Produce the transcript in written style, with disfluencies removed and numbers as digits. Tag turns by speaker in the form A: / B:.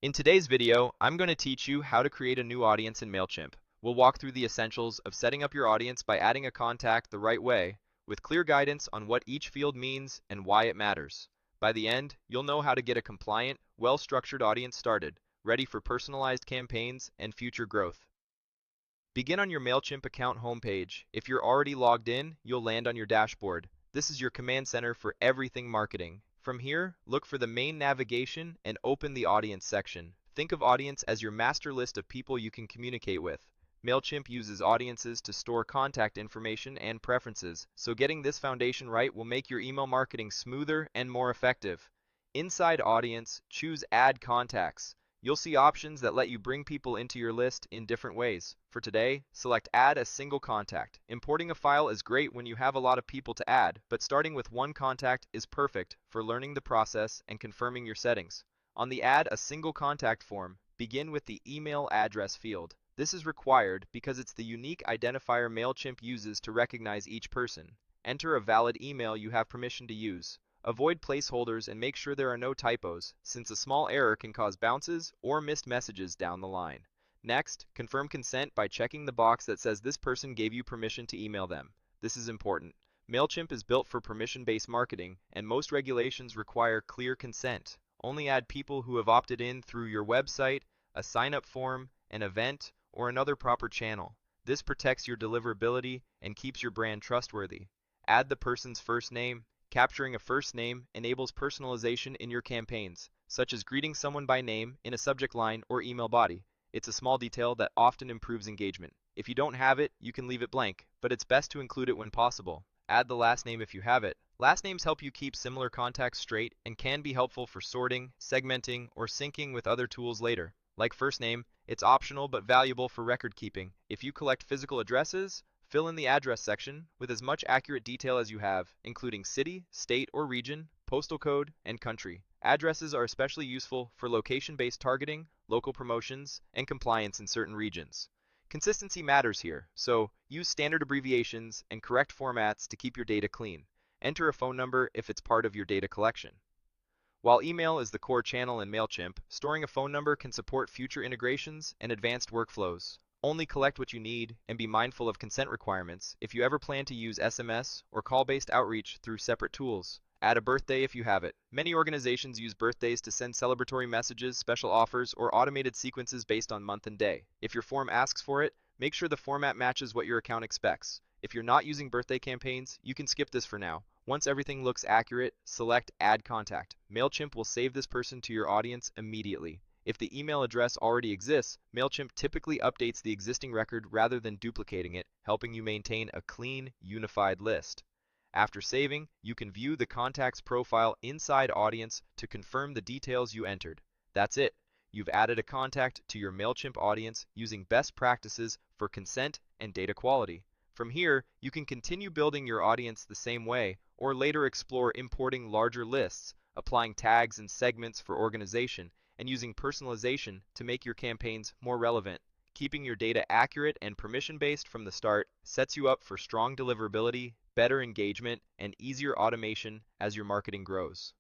A: In today's video, I'm going to teach you how to create a new audience in Mailchimp. We'll walk through the essentials of setting up your audience by adding a contact the right way, with clear guidance on what each field means and why it matters. By the end, you'll know how to get a compliant, well-structured audience started, ready for personalized campaigns and future growth. Begin on your Mailchimp account homepage. If you're already logged in, you'll land on your dashboard. This is your command center for everything marketing. From here, look for the main navigation and open the audience section. Think of audience as your master list of people you can communicate with. Mailchimp uses audiences to store contact information and preferences, so getting this foundation right will make your email marketing smoother and more effective. Inside Audience, choose Add Contacts. You'll see options that let you bring people into your list in different ways. For today, select Add a Single Contact. Importing a file is great when you have a lot of people to add, but starting with one contact is perfect for learning the process and confirming your settings. On the Add a Single Contact form, begin with the email address field. This is required because it's the unique identifier Mailchimp uses to recognize each person. Enter a valid email you have permission to use. Avoid placeholders and make sure there are no typos, since a small error can cause bounces or missed messages down the line. Next, confirm consent by checking the box that says this person gave you permission to email them. This is important. Mailchimp is built for permission-based marketing, and most regulations require clear consent. Only add people who have opted in through your website, a sign-up form, an event, or another proper channel. This protects your deliverability and keeps your brand trustworthy. Add the person's first name. Capturing a first name enables personalization in your campaigns, such as greeting someone by name in a subject line or email body. It's a small detail that often improves engagement. If you don't have it, you can leave it blank, but it's best to include it when possible. Add the last name if you have it. Last names help you keep similar contacts straight and can be helpful for sorting, segmenting, or syncing with other tools later. Like first name, it's optional but valuable for record keeping. If you collect physical addresses, fill in the address section with as much accurate detail as you have, including city, state or region, postal code, and country. Addresses are especially useful for location-based targeting, local promotions, and compliance in certain regions. Consistency matters here, so use standard abbreviations and correct formats to keep your data clean. Enter a phone number if it's part of your data collection. While email is the core channel in Mailchimp, storing a phone number can support future integrations and advanced workflows. Only collect what you need and be mindful of consent requirements if you ever plan to use SMS or call-based outreach through separate tools. Add a birthday if you have it. Many organizations use birthdays to send celebratory messages, special offers, or automated sequences based on month and day. If your form asks for it, make sure the format matches what your account expects. If you're not using birthday campaigns, you can skip this for now. Once everything looks accurate, select Add Contact. Mailchimp will save this person to your audience immediately. If the email address already exists, Mailchimp typically updates the existing record rather than duplicating it, helping you maintain a clean, unified list. After saving, you can view the contact's profile inside Audience to confirm the details you entered. That's it. You've added a contact to your Mailchimp audience using best practices for consent and data quality. From here, you can continue building your audience the same way, or later explore importing larger lists, applying tags and segments for organization, and using personalization to make your campaigns more relevant. Keeping your data accurate and permission-based from the start sets you up for strong deliverability, better engagement, and easier automation as your marketing grows.